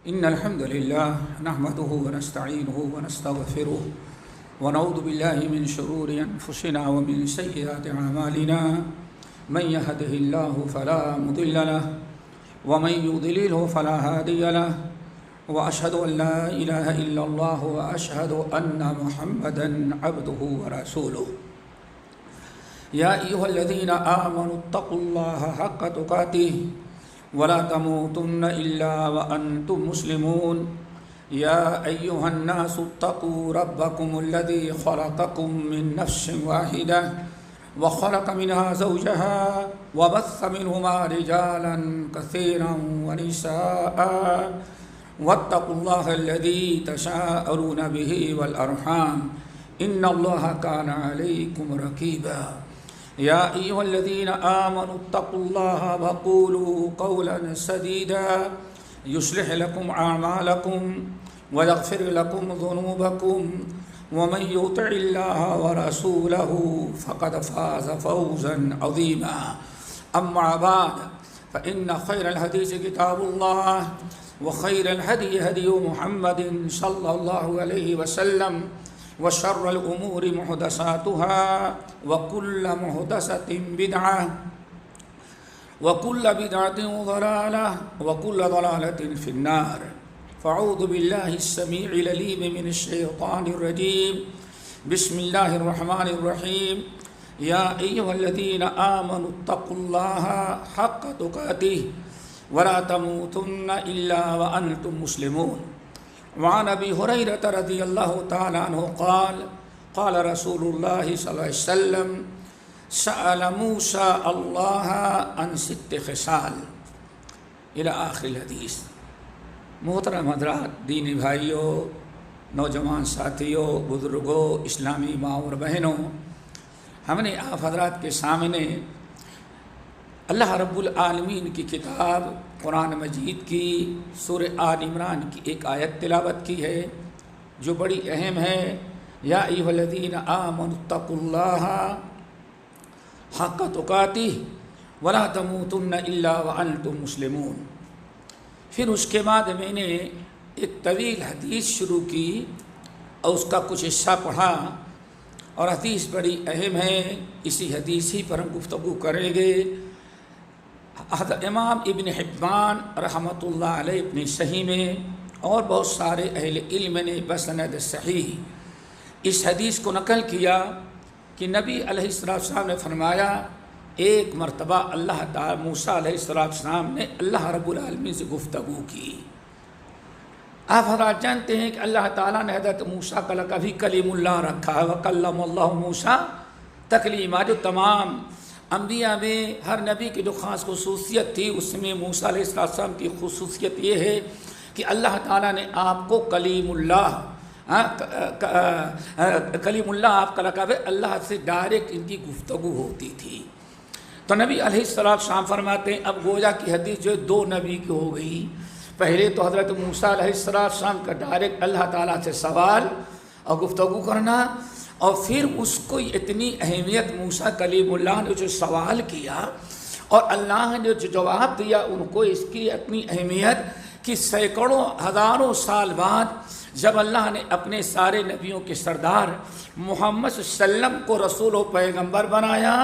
إن الحمد لله نحمده ونستعينه ونستغفره ونعوذ بالله من شرور أنفسنا ومن سيئات أعمالنا من يهده الله فلا مضل له ومن يضلله فلا هادي له وأشهد أن لا إله إلا الله وأشهد أن محمدا عبده ورسوله يا أيها الذين آمنوا اتقوا الله حق تقاته ولا تموتن إلا وأنتم مسلمون يا أيها الناس اتقوا ربكم الذي خلقكم من نفس واحدة وخلق منها زوجها وبث منهما رجالا كثيرا ونساء واتقوا الله الذي تساءلون به والأرحام إن الله كان عليكم رقيبا يا أيها الذين آمنوا اتقوا الله وقولوا قولا سديدا يصلح لكم أعمالكم ويغفر لكم ذنوبكم ومن يطع الله ورسوله فقد فاز فوزا عظيما أما بعد فإن خير الحديث كتاب الله وخير الهدي هدي محمد صلى الله عليه وسلم وشر الأمور محدثاتها وكل محدثة بدعة وكل بدعة ضلالة وكل ضلالة في النار فأعوذ بالله السميع العليم من الشيطان الرجيم بسم الله الرحمن الرحيم يا أيها الذين آمنوا اتقوا الله حق تقاته ولا تموتن إلا وأنتم مسلمون وعن أبي هريرة رضي الله تعالى عنه قال رسول الله صلى الله عليه وسلم سأل موسى الله عن 6 خصال إلى آخر الحدیث۔ محترم حضرات، دینی بھائیوں، نوجوان ساتھیوں، بزرگوں، اسلامی ماں اور بہنوں، ہم نے آپ حضرات کے سامنے اللہ رب العالمین کی کتاب قرآن مجید کی سورہ آل عمران کی ایک آیت تلاوت کی ہے جو بڑی اہم ہے۔ یا ایھا الذین آمنوا اتقوا اللہ حق تقاتہ ولا تموتن الا وانتم مسلمون۔ پھر اس کے بعد میں نے ایک طویل حدیث شروع کی اور اس کا کچھ حصہ پڑھا، اور حدیث بڑی اہم ہے، اسی حدیث ہی پر ہم گفتگو کریں گے۔ امام ابن حبان رحمۃ اللہ علیہ اپنی صحیح میں اور بہت سارے اہل علم نے بسند صحیح اس حدیث کو نقل کیا کہ نبی علیہ السلام نے فرمایا، ایک مرتبہ اللہ تعالیٰ موسیٰ علیہ السلام نے اللہ رب العالمین سے گفتگو کی۔ آپ حضرات جانتے ہیں کہ اللہ تعالیٰ نے حضرت موسیٰ کا لقب بھی کلیم اللہ رکھا ہے، وَكَلَّمَ اللَّهُ موسیٰ تکلیما۔ جو تمام انبیاء میں ہر نبی کی جو خاص خصوصیت تھی، اس میں موسیٰ علیہ السلام کی خصوصیت یہ ہے کہ اللہ تعالیٰ نے آپ کو کلیم اللہ آپ کا لقب ہے، اللہ سے ڈائریکٹ ان کی گفتگو ہوتی تھی۔ تو نبی علیہ السلام فرماتے ہیں اب گویا کی حدیث جو 2 نبی کی ہو گئی۔ پہلے تو حضرت موسیٰ علیہ السلام کا ڈائریکٹ اللہ تعالیٰ سے سوال اور گفتگو کرنا، اور پھر اس کو اتنی اہمیت موسیٰ کلیم اللہ نے جو سوال کیا اور اللہ نے جو جواب دیا ان کو، اس کی اتنی اہمیت کہ سینکڑوں ہزاروں سال بعد جب اللہ نے اپنے سارے نبیوں کے سردار محمد صلی اللہ علیہ وسلم کو رسول و پیغمبر بنایا،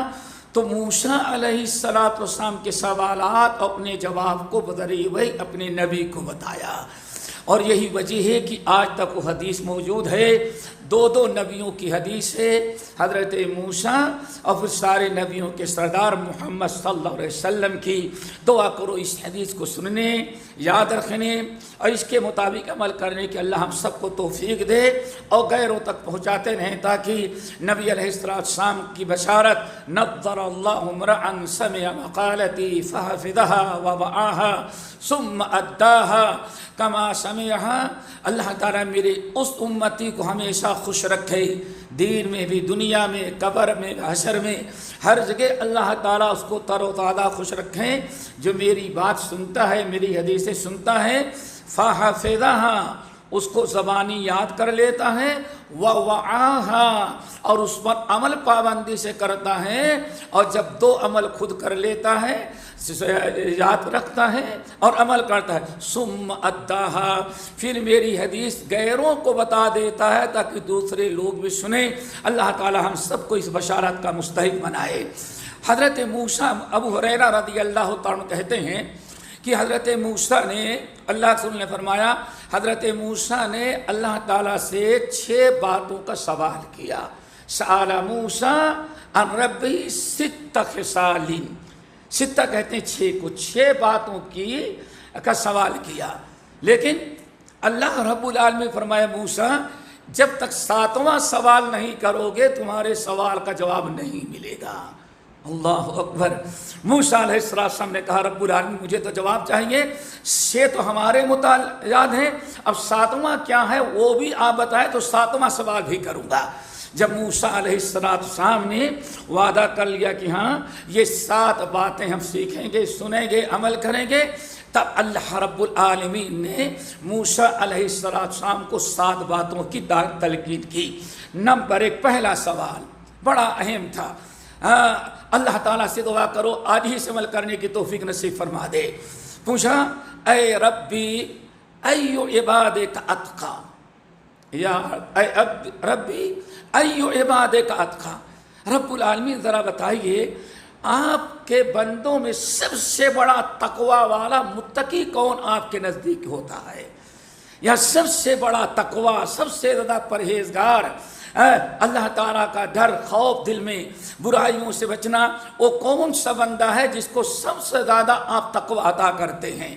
تو موسیٰ علیہ السلام کے سوالات اور اپنے جواب کو بذریعہ وحی اپنے نبی کو بتایا۔ اور یہی وجہ ہے کہ آج تک وہ حدیث موجود ہے، 2 نبیوں کی حدیث ہے، حضرت موسیٰ اور پھر سارے نبیوں کے سردار محمد صلی اللہ علیہ وسلم کی۔ دعا کرو اس حدیث کو سننے، یاد رکھنے اور اس کے مطابق عمل کرنے کی اللہ ہم سب کو توفیق دے اور غیروں تک پہنچاتے رہیں، تاکہ نبی علیہ السلام کی بشارت نظر اللہ امرأ سمع مقالتی فحفظها ووعاها ثم اداها کما سمعها، اللہ تعالیٰ میرے اس امتی کو ہمیشہ خوش رکھے، دین میں بھی، دنیا میں، قبر میں، حشر میں، ہر جگہ اللہ تعالیٰ اس کو تر و تازہ خوش رکھیں جو میری بات سنتا ہے، میری حدیثیں سنتا ہے، فحفظها اس کو زبانی یاد کر لیتا ہے، وَوَعَاهَا اور اس پر عمل پابندی سے کرتا ہے، اور جب دو عمل خود کر لیتا ہے، یاد رکھتا ہے اور عمل کرتا ہے، ثُمَّ أَدَّاهَا پھر میری حدیث غیروں کو بتا دیتا ہے تاکہ دوسرے لوگ بھی سنیں۔ اللہ تعالی ہم سب کو اس بشارت کا مستحق بنائے۔ حضرت موسیٰ، ابو ہریرہ رضی اللہ تعالیٰ عنہ کہتے ہیں کہ حضرت موسیٰ نے، اللہ کے رسول نے فرمایا، حضرت موسیٰ نے اللہ تعالیٰ سے 6 باتوں کا سوال کیا۔ سأل موسیٰ عن ربہ 6 خصال، 6 کہتے ہیں 6 کو، 6 باتوں کا سوال کیا، لیکن اللہ رب العالمین فرمایا موسیٰ جب تک 7واں سوال نہیں کرو گے تمہارے سوال کا جواب نہیں ملے گا۔ اللہ اکبر۔ موسیٰ علیہ السلام نے کہا رب العالمین مجھے تو جواب چاہیے، 6 تو ہمارے متعلق یاد ہیں، اب 7واں کیا ہے وہ بھی آپ بتائیں تو 7واں سوال بھی کروں گا۔ جب موسیٰ علیہ السلام نے وعدہ کر لیا کہ ہاں یہ 7 باتیں ہم سیکھیں گے، سنیں گے، عمل کریں گے، تب اللہ رب العالمین نے موسیٰ علیہ السلام کو 7 باتوں کی تلقین کی۔ نمبر 1 پہلا سوال بڑا اہم تھا، اللہ تعالیٰ سے دعا کرو آج ہی سے عمل کرنے کی توفیق نصیب فرما دے۔ پوچھا اے ربی ایو عبادک اتقی، یا اے ربی ایو عبادک اتقی، رب العالمین ذرا بتائیے آپ کے بندوں میں سب سے بڑا تقوی والا متقی کون آپ کے نزدیک ہوتا ہے، یا سب سے بڑا تقوی، سب سے زیادہ پرہیزگار، اللہ تعالیٰ کا ڈر، خوف دل میں، برائیوں سے بچنا، وہ کون سا بندہ ہے جس کو سب سے زیادہ آپ تقوی عطا کرتے ہیں؟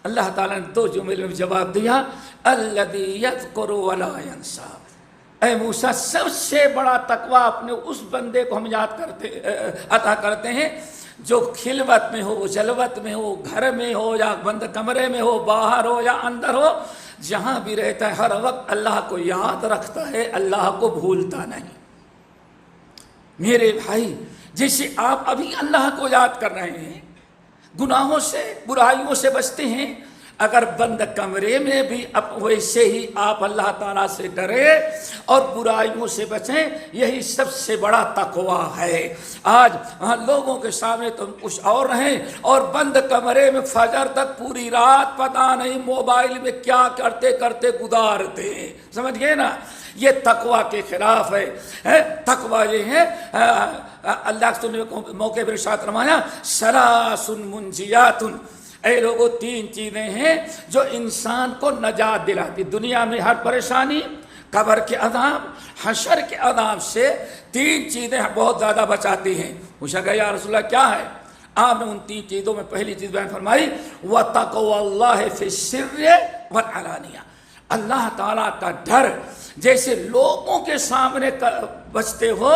اللہ تعالیٰ نے 2 جملے میں جواب دیا، الذی یذکر ولا ینسیٰ، اے موسیٰ سب سے بڑا تقوی اپنے اس بندے کو ہم یاد کرتے عطا کرتے ہیں جو خلوت میں ہو، جلوت میں ہو، گھر میں ہو یا بند کمرے میں ہو، باہر ہو یا اندر ہو، جہاں بھی رہتا ہے ہر وقت اللہ کو یاد رکھتا ہے، اللہ کو بھولتا نہیں۔ میرے بھائی جیسے آپ ابھی اللہ کو یاد کر رہے ہیں، گناہوں سے، برائیوں سے بچتے ہیں، اگر بند کمرے میں بھی اب ویسے ہی آپ اللہ تعالیٰ سے ڈرے اور برائیوں سے بچیں، یہی سب سے بڑا تقویٰ ہے۔ آج لوگوں کے سامنے تم کچھ اور رہیں اور بند کمرے میں فجر تک پوری رات پتہ نہیں موبائل میں کیا کرتے کرتے گزارتے ہیں، سمجھ گئے نا؟ یہ تقویٰ کے خلاف ہے۔ تقویٰ یہ ہے، اللہ کے موقع پر ارشاد فرمایا ثلاث منجیات، اے لوگو 3 چیزیں ہیں جو انسان کو نجات دلاتی، دنیا میں ہر پریشانی، قبر کے عذاب، حشر کے عذاب سے 3 چیزیں بہت زیادہ بچاتی ہیں۔ پوچھا گیا یا رسول اللہ کیا ہے؟ آپ نے ان 3 چیزوں میں پہلی چیز بیان فرمائی وَتَقْوَى اللَّهِ فِي السِّرِّ وَالْعَلَانِيَةِ، اللہ تعالیٰ کا ڈر، جیسے لوگوں کے سامنے بچتے ہو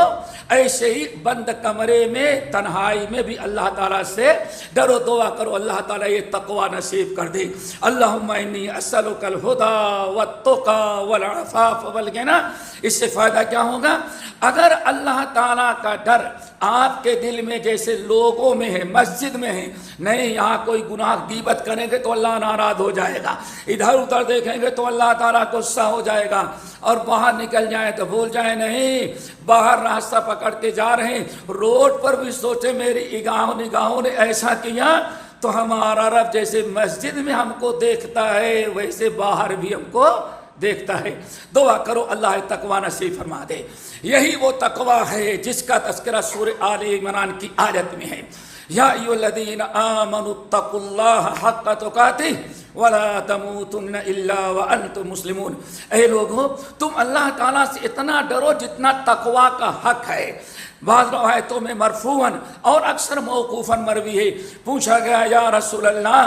ایسے ہی بند کمرے میں تنہائی میں بھی اللہ تعالیٰ سے ڈرو، دعا کرو اللہ تعالیٰ یہ تقوی نصیب کر دے۔ اللہم انی اسألک الہدی والتقی والعفاف والغنی۔ اس سے فائدہ کیا ہوگا؟ اگر اللہ تعالیٰ کا ڈر آپ کے دل میں جیسے لوگوں میں ہے، مسجد میں ہے، نہیں یہاں کوئی گناہ غیبت کریں گے تو اللہ ناراض ہو جائے گا، ادھر ادھر دیکھیں گے تو اللہ تعالیٰ غصہ ہو جائے گا، اور باہر نکل جائیں تو بھول جائیں نہیں، باہر راستہ پکڑتے جا رہے ہیں، روڈ پر بھی سوچے میری نگاہوں نے ایسا کیا تو ہمارا رب جیسے مسجد میں ہم کو دیکھتا ہے ویسے باہر بھی ہم کو دیکھتا ہے۔ دعا کرو اللہ تقوی نصیب فرما دے۔ یہی وہ تقوی ہے جس کا تذکرہ سورہ آل عمران کی آیت میں ہے، یا ایھا الذین آمنوا اتقوا اللہ حق تقاتہ ولا تموتن الا وانتم مسلمون، اے لوگو تم اللہ تعالیٰ سے اتنا ڈرو جتنا تقوی کا حق ہے۔ بعض روایتوں میں مرفوعاً اور اکثر موقوفاً مروی ہے، پوچھا گیا یا رسول اللہ،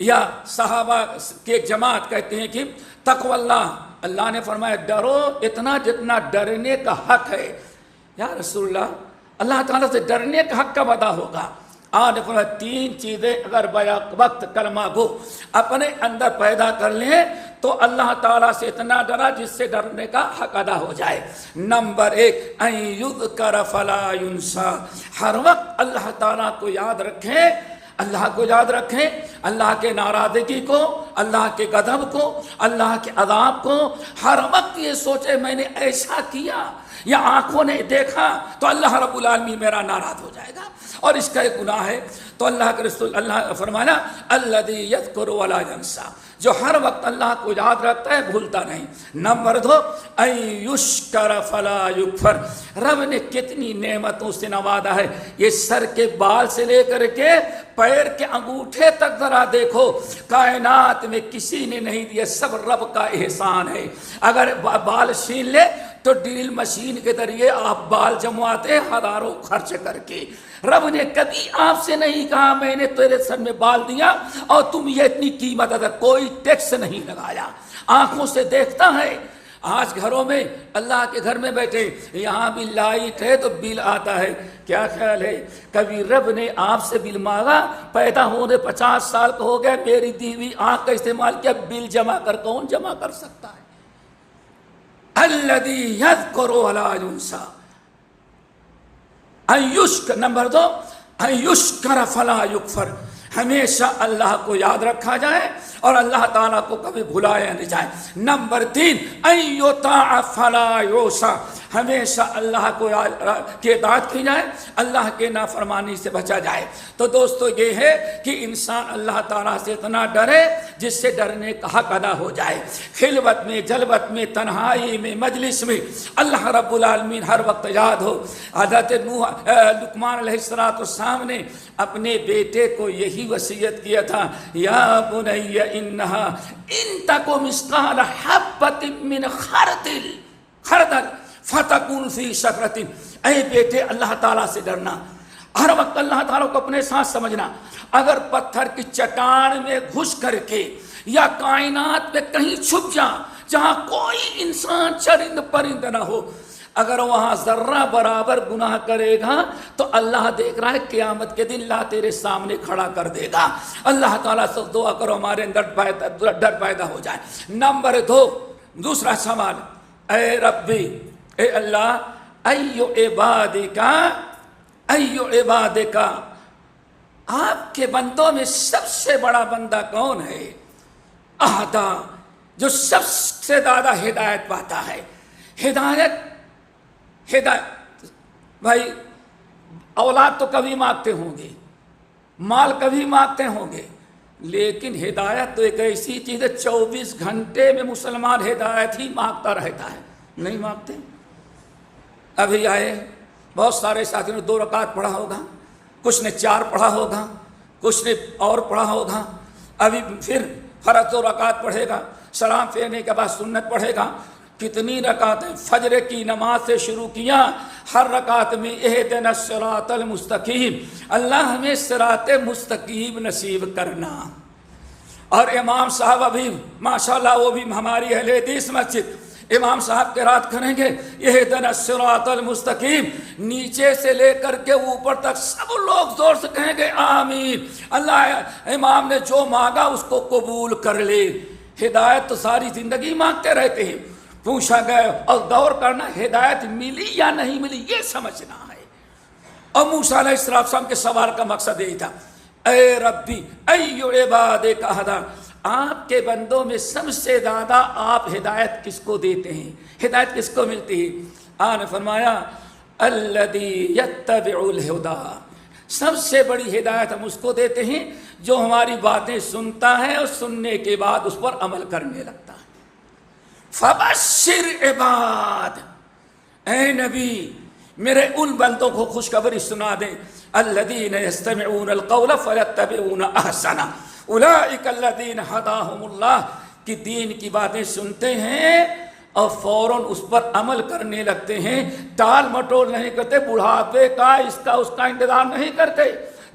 یا صحابہ کے جماعت کہتے ہیں کہ تقوی اللہ، اللہ نے فرمایا ڈرو اتنا جتنا ڈرنے کا حق ہے۔ یا رسول اللہ اللہ تعالیٰ سے ڈرنے کا حق کب ادا ہوگا؟ آپ نے فرمایا 3 چیزیں اگر بیک وقت کلمہ گو اپنے اندر پیدا کر لیں تو اللہ تعالیٰ سے اتنا ڈرا جس سے ڈرنے کا حق ادا ہو جائے۔ نمبر 1 ان یذکر فلا ینسیٰ، ہر وقت اللہ تعالیٰ کو یاد رکھیں، اللہ کو یاد رکھیں، اللہ کے ناراضگی کو، اللہ کے غضب کو، اللہ کے عذاب کو. ہر وقت یہ سوچے میں نے ایسا کیا یا آنکھوں نے دیکھا تو اللہ رب العالمین میرا ناراض ہو جائے گا اور اس کا ایک گناہ ہے. تو اللہ کے رسول اللہ فرمانا الذی یذکر ولا ینسا، جو ہر وقت اللہ کو یاد رکھتا ہے بھولتا نہیں. نمبر 2 ان یشکر فلا یکفر، رب نے کتنی نعمتوں سے نوازا ہے. یہ سر کے بال سے لے کر کے پیر کے انگوٹھے تک ذرا دیکھو، کائنات میں کسی نے نہیں دیا، سب رب کا احسان ہے. اگر بال چھین لے تو ڈرل مشین کے ذریعے آپ بال جمواتے ہزاروں خرچ کر کے. رب نے کبھی آپ سے نہیں کہا میں نے تیرے سر میں بال دیا اور تم یہ اتنی قیمت ادا، کوئی ٹیکس نہیں لگایا. آنکھوں سے دیکھتا ہے. آج گھروں میں اللہ کے گھر میں بیٹھے، یہاں بھی لائٹ ہے تو بل آتا ہے. کیا خیال ہے کبھی رب نے آپ سے بل مانگا؟ پیدا ہونے 50 سال کا ہو گیا، میری دی ہوئی آنکھ کا استعمال کیا، بل جمع کر کون جمع کر سکتا ہے؟ الذی یذکر ولا ینسا ان یشکر. نمبر 2 ان یشکر فلا یکفر، ہمیشہ اللہ کو یاد رکھا جائے اور اللہ تعالیٰ کو کبھی بھلایا نہیں جائے. نمبر 3 ان یطاع فلا یعصی، ہمیشہ اللہ کو کی اطاعت کی جائے، اللہ کے نافرمانی سے بچا جائے. تو دوستو یہ ہے کہ انسان اللہ تعالیٰ سے اتنا ڈرے جس سے ڈرنے کا حق ادا ہو جائے. خلوت میں، جلوت میں، تنہائی میں، مجلس میں اللہ رب العالمین ہر وقت یاد ہو. حضرت لقمان علیہ السلام نے اپنے بیٹے کو یہی وصیت کیا تھا، یا بنی انہا ان تک مثقال حبۃ من خردل فتکون فی شجرۃ. اے بیٹے اللہ تعالیٰ سے ڈرنا، ہر وقت اللہ تعالیٰ کو اپنے ساتھ سمجھنا. اگر پتھر کی چٹان میں گھس کر کے یا کائنات میں کہیں چھپ جا جہاں کوئی انسان چرند پرند نہ ہو، اگر وہاں ذرہ برابر گناہ کرے گا تو اللہ دیکھ رہا ہے، قیامت کے دن اللہ تیرے سامنے کھڑا کر دے گا. اللہ تعالیٰ سے دعا کرو ہمارے اندر ڈر پیدا ہو جائے. نمبر 2 دوسرا سوال، اے ربی، اے اللہ، ایو عبادکا، آپ کے بندوں میں سب سے بڑا بندہ کون ہے؟ اہدا، جو سب سے زیادہ ہدایت پاتا ہے. ہدایت بھائی، اولاد تو کبھی مانگتے ہوں گے، مال کبھی مانگتے ہوں گے، لیکن ہدایت تو ایک ایسی چیز ہے 24 گھنٹے میں مسلمان ہدایت ہی مانگتا رہتا ہے. نہیں مانگتے؟ ابھی آئے بہت سارے ساتھیوں نے 2 رکعت پڑھا ہوگا، کچھ نے 4 پڑھا ہوگا، کچھ نے اور پڑھا ہوگا. ابھی پھر فرض 2 رکعت پڑھے گا، سلام پھیرنے کے بعد سنت پڑھے گا. کتنی رکعتیں؟ فجر کی نماز سے شروع کیا، ہر رکعت میں اہدنا الصراط المستقیم، اللہ ہمیں صراط مستقیم نصیب کرنا. اور امام صاحب ابھی ماشاءاللہ وہ بھی ہماری اہل حدیث مسجد، امام صاحب قرات کریں گے اہدنا الصراط المستقیم، نیچے سے لے کر کے اوپر تک سب لوگ زور سے کہیں گے آمین. اللہ امام نے جو مانگا اس کو قبول کر لے. ہدایت تو ساری زندگی مانگتے رہتے ہیں. پوچھا گیا اور غور کرنا، ہدایت ملی یا نہیں ملی یہ سمجھنا ہے. اور موسیٰ علیہ السلام کے سوال کا مقصد یہی تھا، اے ربی ایو عبادک اہدا، آپ کے بندوں میں سب سے زیادہ آپ ہدایت کس کو دیتے ہیں، ہدایت کس کو ملتی ہے؟ آپ نے فرمایا الذی یتبع الہدی، سب سے بڑی ہدایت ہم اس کو دیتے ہیں جو ہماری باتیں سنتا ہے اور سننے کے بعد اس پر عمل کرنے لگتا ہے. فبشر عباد، اے نبی میرے ان بندوں کو خوشخبری سنا دیں، الذین یستمعون القول فیتبعون احسنہ اولئک الذین ھداھم اللہ، کہ دین کی باتیں سنتے ہیں اور فوراً اس پر عمل کرنے لگتے ہیں، ٹال مٹول نہیں کرتے، بڑھاپے کا اس کا انتظار نہیں کرتے.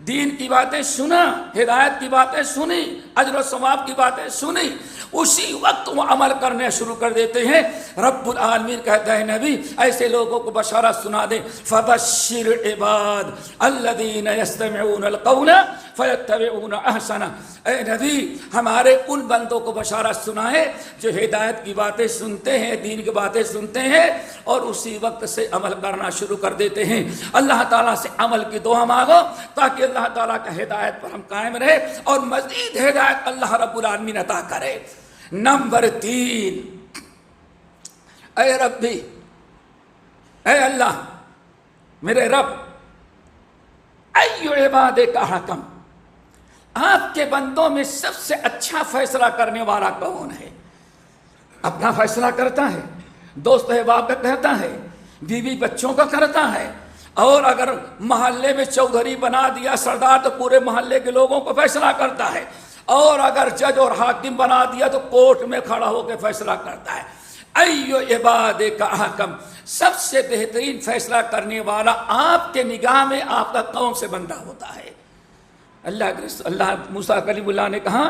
دین کی باتیں سنا، ہدایت کی باتیں سنی، اجر و ثواب کی باتیں سنی، اسی وقت وہ عمل کرنے شروع کر دیتے ہیں. رب العالمین کہتا ہے نبی ایسے لوگوں کو بشارت سنا دیں، فبشر عباد الذین یستمعون القول فیتبعون احسنہ، اے نبی ہمارے ان بندوں کو بشارت سنائے جو ہدایت کی باتیں سنتے ہیں، دین کی باتیں سنتے ہیں اور اسی وقت سے عمل کرنا شروع کر دیتے ہیں. اللہ تعالیٰ سے عمل کی دعا مانگو تاکہ اللہ اللہ تعالیٰ کا ہدایت پر ہم قائم رہے اور مزید ہدایت اللہ رب العالمین عطا کرے۔ نمبر 3، اے ربی، اے اللہ میرے رب، ایو عبادک احکم، آپ کے بندوں میں سب سے اچھا فیصلہ کرنے والا کون ہے؟ اپنا فیصلہ کرتا ہے، دوست احباب کا کرتا ہے، بیوی بچوں کا کرتا ہے، اور اگر محلے میں چودھری بنا دیا سردار تو پورے محلے کے لوگوں کو فیصلہ کرتا ہے، اور اگر جج اور حاکم بنا دیا تو کورٹ میں کھڑا ہو کے فیصلہ کرتا ہے۔ ایو عبادک احکم، سب سے بہترین فیصلہ کرنے والا آپ کے نگاہ میں آپ کا کون سے بندہ ہوتا ہے؟ اللہ موسیٰ کلیم اللہ نے کہا،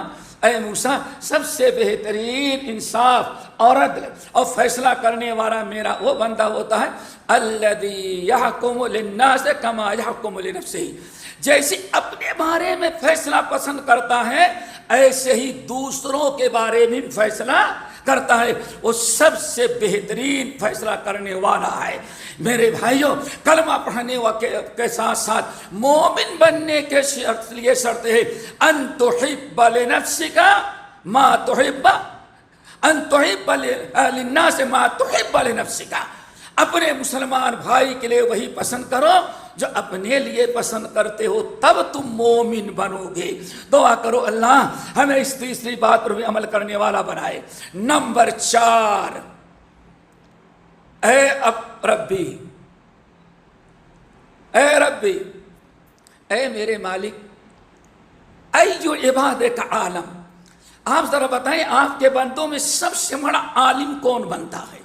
اے موسیٰ، سب سے بہترین انصاف اور عدل اور فیصلہ کرنے والا میرا وہ بندہ ہوتا ہے الذی یحکم للناس کما یحکم لنفسہ، جیسے اپنے بارے میں فیصلہ پسند کرتا ہے ایسے ہی دوسروں کے بارے میں بھی فیصلہ کرتا ہے، وہ سب سے بہترین فیصلہ کرنے والا ہے۔ میرے بھائیوں، کلمہ پڑھنے کے ساتھ ساتھ مومن بننے کے لیے شرط ہے ان تحب لنفسک ما تحب، ان تحب للناس ما تحب لنفسک، اپنے مسلمان بھائی کے لیے وہی پسند کرو جو اپنے لیے پسند کرتے ہو، تب تم مومن بنو گے۔ دعا کرو اللہ ہمیں اس تیسری بات پر بھی عمل کرنے والا بنائے۔ نمبر 4، اے ربی، اے ربی، اے میرے مالک، ایو عبادک عالم، آپ ذرا بتائیں آپ کے بندوں میں سب سے بڑا عالم کون بنتا ہے؟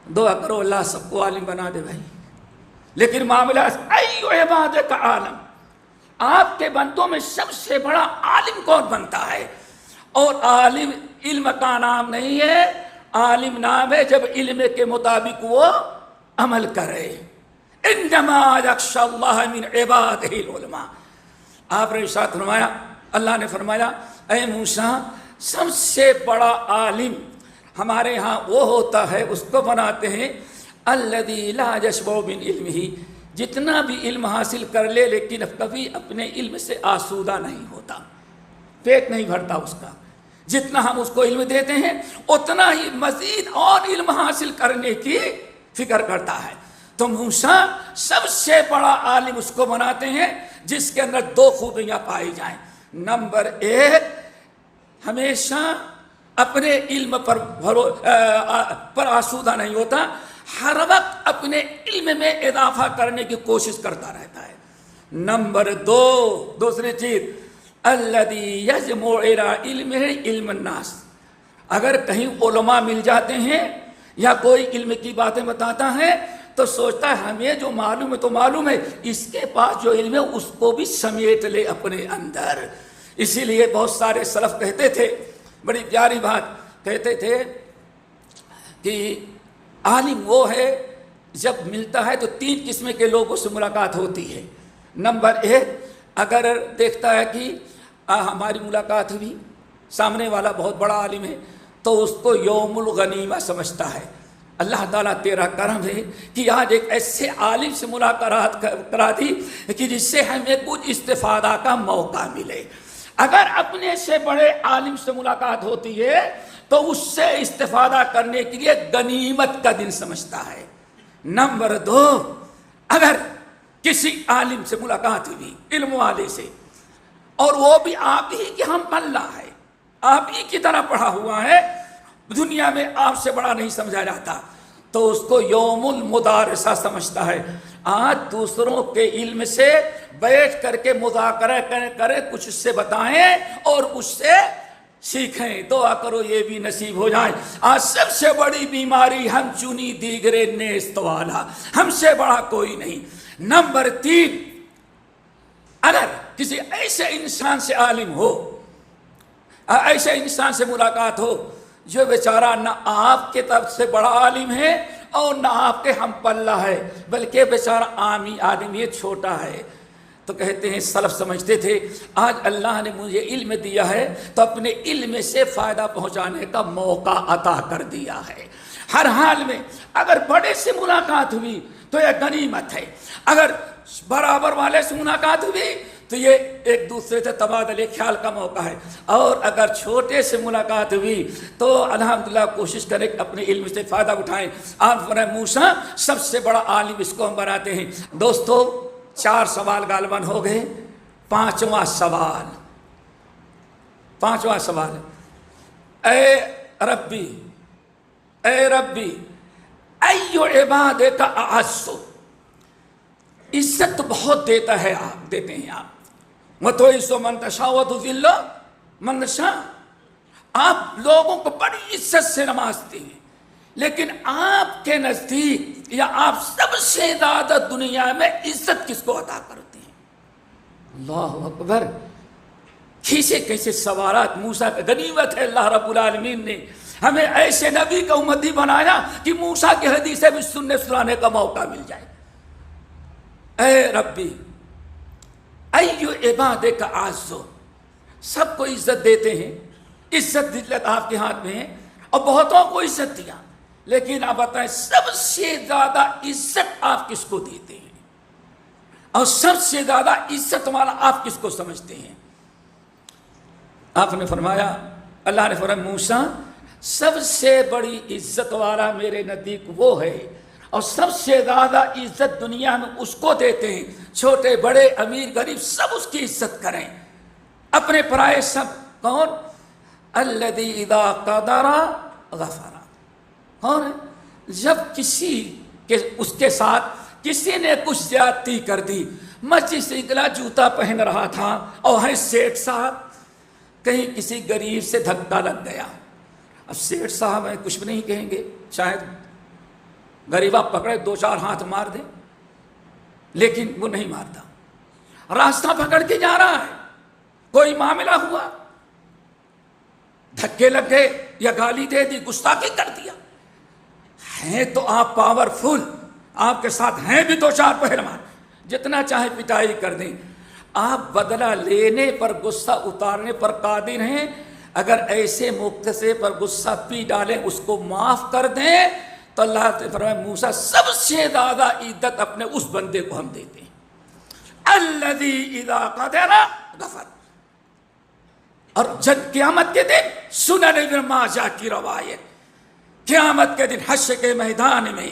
دعا کرو اللہ سب کو عالم بنا دے بھائی، لیکن معاملہ ایو عبادک عالم، آپ کے بندوں میں سب سے بڑا عالم کون بنتا ہے؟ اور عالم علم کا نام نہیں ہے، عالم نام ہے جب علم کے مطابق وہ عمل کرے۔ انما یخشی اللہ من عبادہ العلماء، آپ نے ارشاد فرمایا، اللہ نے فرمایا، اے موسیٰ، سب سے بڑا عالم ہمارے ہاں وہ ہوتا ہے، اس کو بناتے ہیں الذی لا یشبع من علمہ، جتنا بھی علم حاصل کر لے لیکن کبھی اپنے علم سے آسودہ نہیں ہوتا، پیٹ نہیں بھرتا اس کا، جتنا ہم اس کو علم دیتے ہیں اتنا ہی مزید اور علم حاصل کرنے کی فکر کرتا ہے۔ تو موسیٰ سب سے بڑا عالم اس کو بناتے ہیں جس کے اندر 2 خوبیاں پائی جائیں۔ نمبر 1، ہمیشہ اپنے علم پر آسودہ نہیں ہوتا، ہر وقت اپنے علم میں اضافہ کرنے کی کوشش کرتا رہتا ہے۔ نمبر 2، دوسری چیز، الذی یجمع الی علمہ علم الناس، اگر کہیں علماء مل جاتے ہیں یا کوئی علم کی باتیں بتاتا ہے تو سوچتا ہے ہمیں جو معلوم ہے تو معلوم ہے، اس کے پاس جو علم ہے اس کو بھی سمیٹ لے اپنے اندر۔ اسی لیے بہت سارے سلف کہتے تھے، بڑی پیاری بات کہتے تھے کہ عالم وہ ہے جب ملتا ہے تو 3 قسم کے لوگوں سے ملاقات ہوتی ہے۔ نمبر 1، اگر دیکھتا ہے کہ ہماری ملاقات ہوئی، سامنے والا بہت بڑا عالم ہے، تو اس کو یوم الغنیمہ سمجھتا ہے، اللہ تعالیٰ تیرا کرم ہے کہ آج ایک ایسے عالم سے ملاقات کرا دی کہ جس سے ہمیں کچھ استفادہ کا موقع ملے۔ اگر اپنے سے بڑے عالم سے ملاقات ہوتی ہے تو اس سے استفادہ کرنے کے لیے غنیمت کا دن سمجھتا ہے۔ نمبر 2، اگر کسی عالم سے ملاقات ہوئی، علم والے سے، اور وہ بھی آپ ہی کے ہم پلہ ہے، آپ ہی کی طرح پڑھا ہوا ہے، دنیا میں آپ سے بڑا نہیں سمجھا جاتا، تو اس کو یوم المدارسہ سمجھتا ہے۔ آج دوسروں کے علم سے بیٹھ کر کے مذاکرہ کریں، کچھ اس سے بتائیں اور اس سے سیکھیں۔ دعا کرو یہ بھی نصیب ہو جائے۔ آج سب سے بڑی بیماری ہم چنی دیگرے نیست والا، ہم سے بڑا کوئی نہیں۔ نمبر 3، اگر کسی ایسے انسان سے عالم ہو، ایسے انسان سے ملاقات ہو جو بیچارہ نہ آپ کے طرف سے بڑا عالم ہے اور نہ آپ کے ہم پلہ ہے، بلکہ بیچارہ عامی آدمی ہے، چھوٹا ہے، تو کہتے ہیں سلف سمجھتے تھے آج اللہ نے مجھے علم دیا ہے تو اپنے علم سے فائدہ پہنچانے کا موقع عطا کر دیا ہے۔ ہر حال میں اگر بڑے سے ملاقات ہوئی تو یہ غنیمت ہے۔ اگر برابر والے سے ملاقات ہوئی تو یہ ایک دوسرے سے تبادلے خیال کا موقع ہے، اور اگر چھوٹے سے ملاقات ہوئی تو الحمدللہ کوشش کریں کہ اپنے علم سے فائدہ اٹھائیں۔ آپ فرمائیں موسیٰ سب سے بڑا عالم اس کو ہم بناتے ہیں۔ دوستو 4 سوال غالباً ہو گئے، پانچواں سوال، اے ربی ایو عبادک اعز، عزت بہت دیتا ہے، آپ دیتے ہیں آپ، وتعز من تشاء وتذل من تشاء، آپ لوگوں کو بڑی عزت سے نوازتے ہیں، لیکن آپ کے نزدیک یا آپ سب سے زیادہ دنیا میں عزت کس کو عطا کرتے ہیں؟ اللہ اکبر، کیسے سوالات موسیٰ کا غنیمت ہے۔ اللہ رب العالمین نے ہمیں ایسے نبی کا امتی بنایا کہ موسیٰ کی حدیثیں بھی سنانے کا موقع مل جائے۔ اے ربی ایو عبادک اعز، سب کو عزت دیتے ہیں، عزت ذلت آپ کے ہاتھ میں ہے، اور بہتوں کو عزت دیا، لیکن آپ بتائیں سب سے زیادہ عزت آپ کس کو دیتے ہیں، اور سب سے زیادہ عزت والا آپ کس کو سمجھتے ہیں؟ آپ نے فرمایا، اللہ نے فرمایا موسیٰ سب سے بڑی عزت والا میرے نزدیک وہ ہے، اور سب سے زیادہ عزت دنیا میں اس کو دیتے ہیں، چھوٹے بڑے امیر غریب سب اس کی عزت کریں، اپنے پرائے سب۔ کون؟ الذی اذا قدر غفر، کون ہے؟ جب کسی کے اس کے ساتھ کسی نے کچھ زیادتی کر دی، مسجد سے نکلا جوتا پہن رہا تھا اور ہے سیٹھ صاحب، کہیں کسی غریب سے دھکا لگ گیا، اب سیٹھ صاحب ہیں کچھ بھی نہیں کہیں گے، شاید غریبہ پکڑے 2-4 ہاتھ مار دیں، لیکن وہ نہیں مارتا، راستہ پکڑ کے جا رہا ہے، کوئی معاملہ ہوا، دھکے لگ گئے یا گالی دے دی، گستاخی کر دیا، ہیں تو آپ پاورفل، آپ کے ساتھ ہیں بھی 2-4 پہلوان، جتنا چاہے پٹائی کر دیں، آپ بدلہ لینے پر غصہ اتارنے پر قادر ہیں، اگر ایسے موقع سے پر غصہ پی ڈالیں اس کو معاف کر دیں تو اللہ نے فرمایا موسیٰ سب سے زیادہ عزت اپنے اس بندے کو ہم دیتے ہیں، الذی اذا قدر غفر۔ اور جب قیامت کے دن سنن ابن ماجہ کی روایت، قیامت کے دن حشر کے میدان میں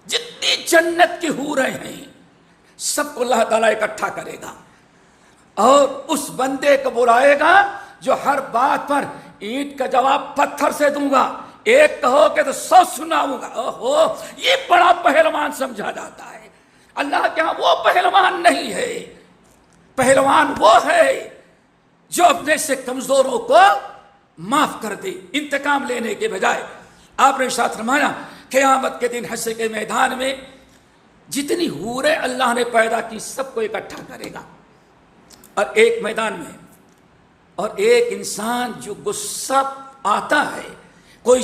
جتنی جنت کی حوریں ہیں سب کو اللہ تعالیٰ اکٹھا کرے گا، اور اس بندے کو بلائے گا جو ہر بات پر اینٹ کا جواب پتھر سے دوں گا، ایک کہو کہ تو 100 سناؤں گا۔ اوہو، یہ بڑا پہلوان سمجھا جاتا ہے، اللہ کے ہاں وہ پہلوان نہیں ہے، پہلوان وہ ہے جو اپنے سے کمزوروں کو معاف کر دے انتقام لینے کے بجائے۔ آپ نے ساتھ فرمایا قیامت کے دن حشر کے میدان میں جتنی حوریں اللہ نے پیدا کی سب کو اکٹھا کرے گا، اور ایک میدان میں، اور ایک انسان جو غصہ آتا ہے، کوئی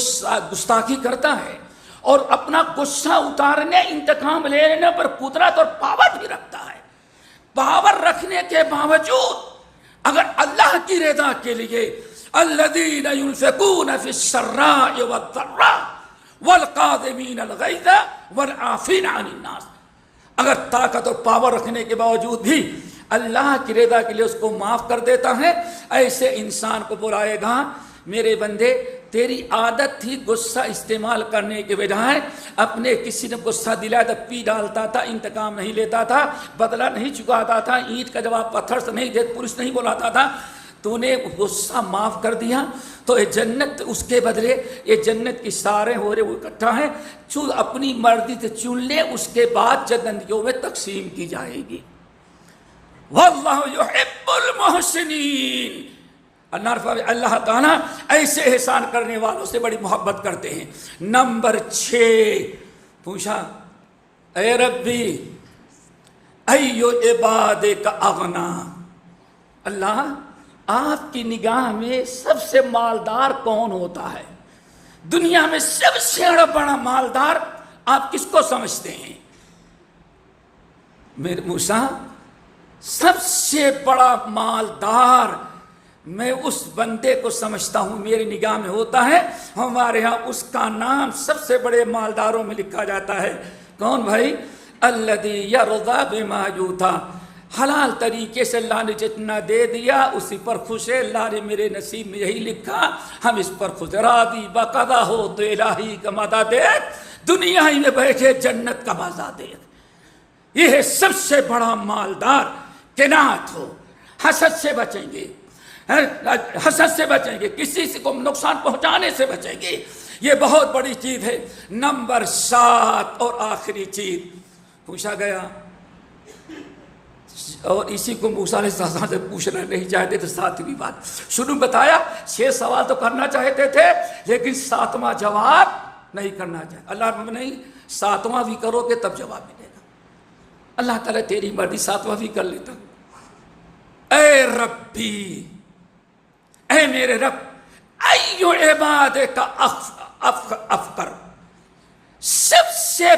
گستاخی کرتا ہے اور اپنا غصہ اتارنے انتقام لینے پر قدرت اور پاور بھی رکھتا ہے، پاور رکھنے کے باوجود اگر اللہ کی رضا کے لیے الذین ينفقون فی السراء والضراء والقاظمین الغیظ والعافین عن الناس، اگر طاقت اور پاور رکھنے کے باوجود بھی اللہ کی رضا کے لیے اس کو معاف کر دیتا ہے، ایسے انسان کو بلائے گا میرے بندے تیری عادت تھی غصہ استعمال کرنے کے بجائے اپنے کسی نے غصہ دلایا تو پی ڈالتا تھا، انتقام نہیں لیتا تھا، بدلہ نہیں چکاتا تھا، اینٹ کا جواب پتھر سے نہیں دے، پولیس نہیں بلاتا تھا، تو نے غصہ معاف کر دیا تو یہ جنت اس کے بدلے، یہ جنت کی سارے ہو رہے وہ اکٹھا ہیں، اپنی مرضی سے چن لے، اس کے بعد جنتیوں میں تقسیم کی جائے گی۔ واللہ یحب المحسنین، اللہ تعالیٰ ایسے احسان کرنے والوں سے بڑی محبت کرتے ہیں۔ نمبر 6 پوچھا اے ربی ایو عبادک اغنا، اللہ آپ کی نگاہ میں سب سے مالدار کون ہوتا ہے؟ دنیا میں سب سے بڑا مالدار آپ کس کو سمجھتے ہیں؟ میرے موسیٰ سب سے بڑا مالدار میں اس بندے کو سمجھتا ہوں، میری نگاہ میں ہوتا ہے، ہمارے ہاں اس کا نام سب سے بڑے مالداروں میں لکھا جاتا ہے۔ کون بھائی؟ الذی یرضی بما یؤتی، حلال طریقے سے اللہ نے جتنا دے دیا اسی پر خوش ہے، اللہ نے میرے نصیب میں یہی لکھا، ہم اس پر خوش، راضی بقضا ہو تو الہی کا مدد دیکھ، دنیا ہی میں بیٹھے جنت کا مزہ دیکھ۔ یہ ہے سب سے بڑا مالدار، قناعت ہو، حسد سے بچیں گے، حسد سے بچیں گے، کسی سے کو نقصان پہنچانے سے بچیں گے، یہ بہت بڑی چیز ہے۔ نمبر 7 اور آخری چیز پوچھا گیا، اور اسی کو موسیٰ علیہ السلام سے پوچھنا نہیں چاہتے تھے، 7ویں بات شروع بتایا، 6 سوال تو کرنا چاہتے تھے لیکن 7واں جواب نہیں کرنا چاہتے۔ اللہ نہیں، 7واں بھی کرو گے تب جواب ملے گا۔ اللہ تعالیٰ تیری مرضی، 7واں بھی کر لیتا۔ اے ربی، اے میرے رب، ایو عبادہ کا افقر، سب سے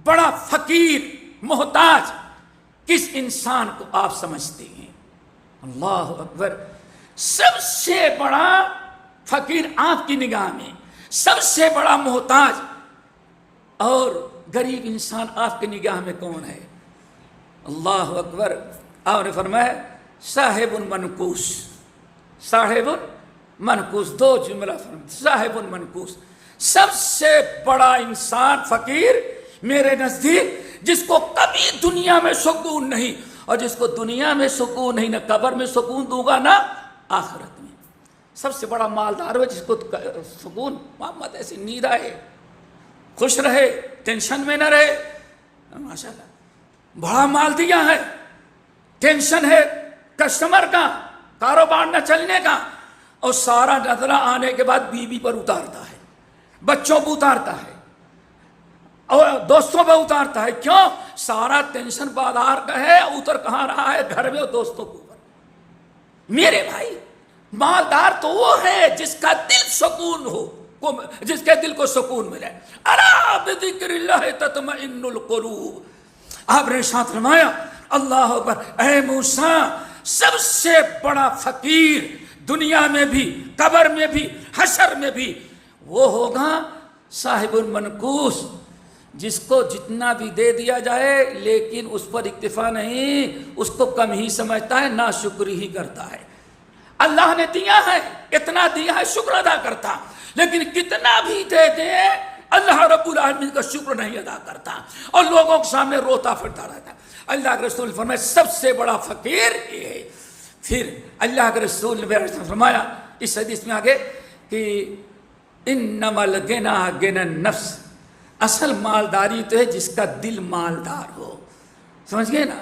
بڑا فقیر محتاج کس انسان کو آپ سمجھتے ہیں؟ اللہ اکبر، سب سے بڑا فقیر آپ کی نگاہ میں، سب سے بڑا محتاج اور غریب انسان آپ کی نگاہ میں کون ہے؟ اللہ اکبر، آپ نے فرمایا صاحب المنقوس، صاحب المنقوس، 2 جملہ فرمایا، صاحب المنقوس، سب سے بڑا انسان فقیر میرے نزدیک، جس کو کبھی دنیا میں سکون نہیں، اور جس کو دنیا میں سکون نہیں، نہ قبر میں سکون دوں گا نہ آخرت میں۔ سب سے بڑا مالدار ہے جس کو سکون، محمد ایسی نیند آئے، خوش رہے، ٹینشن میں نہ رہے۔ ماشاءاللہ بڑا مال دیا ہے، ٹینشن ہے کسٹمر کا، کاروبار نہ چلنے کا، اور سارا نظرہ آنے کے بعد بیوی پر اتارتا ہے، بچوں پر اتارتا ہے، اور دوستوں پہ اتارتا ہے۔ کیوں؟ سارا ٹینشن بازار کا ہے، اتر کہاں رہا ہے؟ گھر میں اور دوستوں کے اوپر۔ میرے بھائی، مالدار تو وہ ہے جس کا دل سکون ہو، جس کے دل کو سکون ملے۔ الا بذکر اللہ تطمئن القلوب، آپ نے ساتھ فرمایا اللہ اکبر، اے موسیٰ، سب سے بڑا فقیر دنیا میں بھی، قبر میں بھی، حشر میں بھی وہ ہوگا صاحب المنقوس، جس کو جتنا بھی دے دیا جائے لیکن اس پر اکتفا نہیں، اس کو کم ہی سمجھتا ہے، ناشکری ہی کرتا ہے۔ اللہ نے دیا ہے، اتنا دیا ہے، شکر ادا کرتا، لیکن کتنا بھی دے دے اللہ رب العالمین کا شکر نہیں ادا کرتا، اور لوگوں کے سامنے روتا پھرتا رہتا۔ اللہ کے رسول فرمایا سب سے بڑا فقیر یہ ہے۔ پھر اللہ کے رسول نے فرمایا اس حدیث میں آگے کہ انما الغنی غنی النفس، اصل مالداری تو ہے جس کا دل مالدار ہو، سمجھ گئے نا؟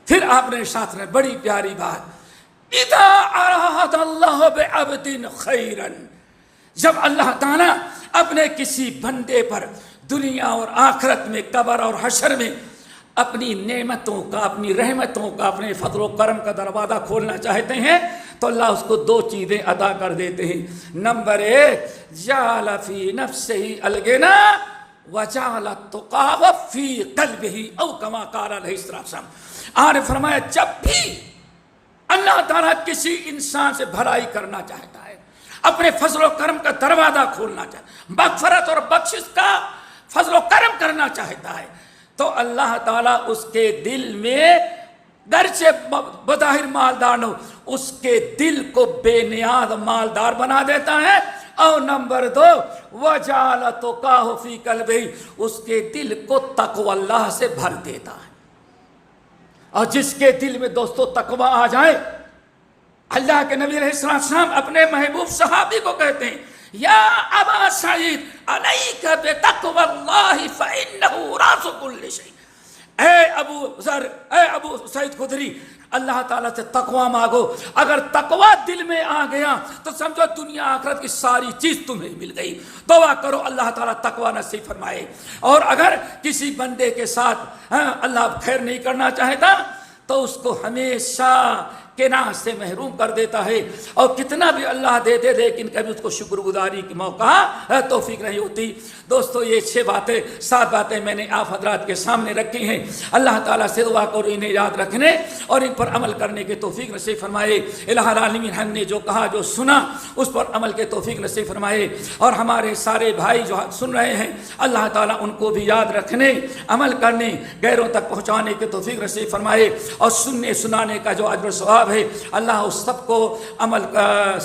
پھر آپ نے ساتھ میں بڑی پیاری بات، اذا اراد اللہ بعبد خیرا، جب اللہ تعالیٰ اپنے کسی بندے پر دنیا اور آخرت میں، قبر اور حشر میں اپنی نعمتوں کا، اپنی رحمتوں کا، اپنے فضل و کرم کا دروازہ کھولنا چاہتے ہیں تو اللہ اس کو 2 چیزیں عطا کر دیتے ہیں۔ نمبر 1، جعل فی نفسہ الغنی وجعل التقوی فی قلبہ، او کما قال علیہ السلام۔ آپ نے فرمایا جب بھی اللہ تعالیٰ کسی انسان سے بھلائی کرنا چاہتا ہے، اپنے فضل و کرم کا دروازہ کھولنا چاہتا ہے، مغفرت اور بخشش کا فضل و کرم کرنا چاہتا ہے، تو اللہ تعالیٰ اس کے دل میں گرچہ بظاہر مالدار ہو، اس کے دل کو بے نیاز مالدار بنا دیتا ہے۔ اور نمبر 2، وجعل تقویٰ فی قلبہ، اس کے دل کو تقوی اللہ سے بھر دیتا ہے۔ اور جس کے دل میں دوستو تقوی آ جائے، اللہ کے نبی علیہ السلام اپنے محبوب صحابی کو کہتے ہیں، یا ابا سعید علیک بتقوی اللہ فإنہ راس کل شیء، اے ابو سعید خدری، اللہ تعالیٰ سے تقوی مانگو، اگر تقوی دل میں آ گیا تو سمجھو دنیا آخرت کی ساری چیز تمہیں مل گئی۔ دعا کرو اللہ تعالیٰ تقوی نصیب فرمائے۔ اور اگر کسی بندے کے ساتھ اللہ خیر نہیں کرنا چاہتا تو اس کو ہمیشہ کے ناز سے محروم کر دیتا ہے، اور کتنا بھی اللہ دیتے لیکن کبھی اس کو شکر گزاری کی موقع توفیق نہیں ہوتی۔ دوستو یہ 7 باتیں میں نے آپ حضرات کے سامنے رکھی ہیں۔ اللہ تعالیٰ سے دعا کرو انہیں یاد رکھنے اور ان پر عمل کرنے کی توفیق نصیب فرمائے۔ الہ العالمین ہم نے جو کہا جو سنا اس پر عمل کے توفیق نصیب فرمائے، اور ہمارے سارے بھائی جو سن رہے ہیں اللہ تعالیٰ ان کو بھی یاد رکھنے، عمل کرنے، غیروں تک پہنچانے کی توفیق نصیب فرمائے، اور سننے سنانے کا جو اجر و ثواب ہے اللہ اس سب کو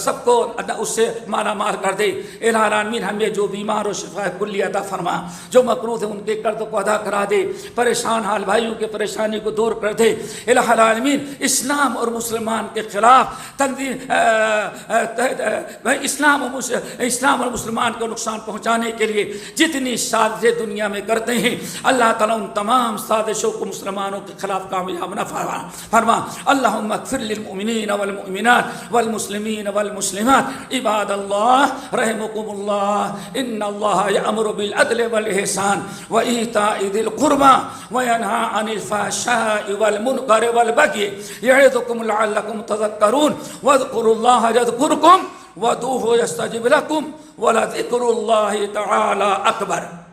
سب کو اس سے مالا مال کر دے۔ الہ العالمین ہمیں جو بیمار و شفا کلی عطا فرما، جو مقروض ہیں ان کے قرض کو ادا کرا دے، پریشان حال بھائیوں کے پریشانی کو دور کر دے۔ الہ العالمین اسلام اور مسلمان کے خلاف اسلام اور مسلمان کو نقصان پہنچانے کے لیے جتنی سازشیں دنیا میں کرتے ہیں اللہ تعالیٰ ان تمام سازشوں کو مسلمانوں کے خلاف کامیاب نہ فرما۔ اللہم اغفر للمؤمنین والمؤمنات والمسلمین والمسلمات عباد اللہ رحمکم اللہ، ان اللہ یأمر بالعدل والإحسان وإیتاء ذی القربى وینہی عن الفحشاء والمنکر والبغی یعظکم لعلکم تذکرون واذکروا اللہ یذکرکم وادعوہ یستجب لکم ولذکر اللہ تعالی اکبر۔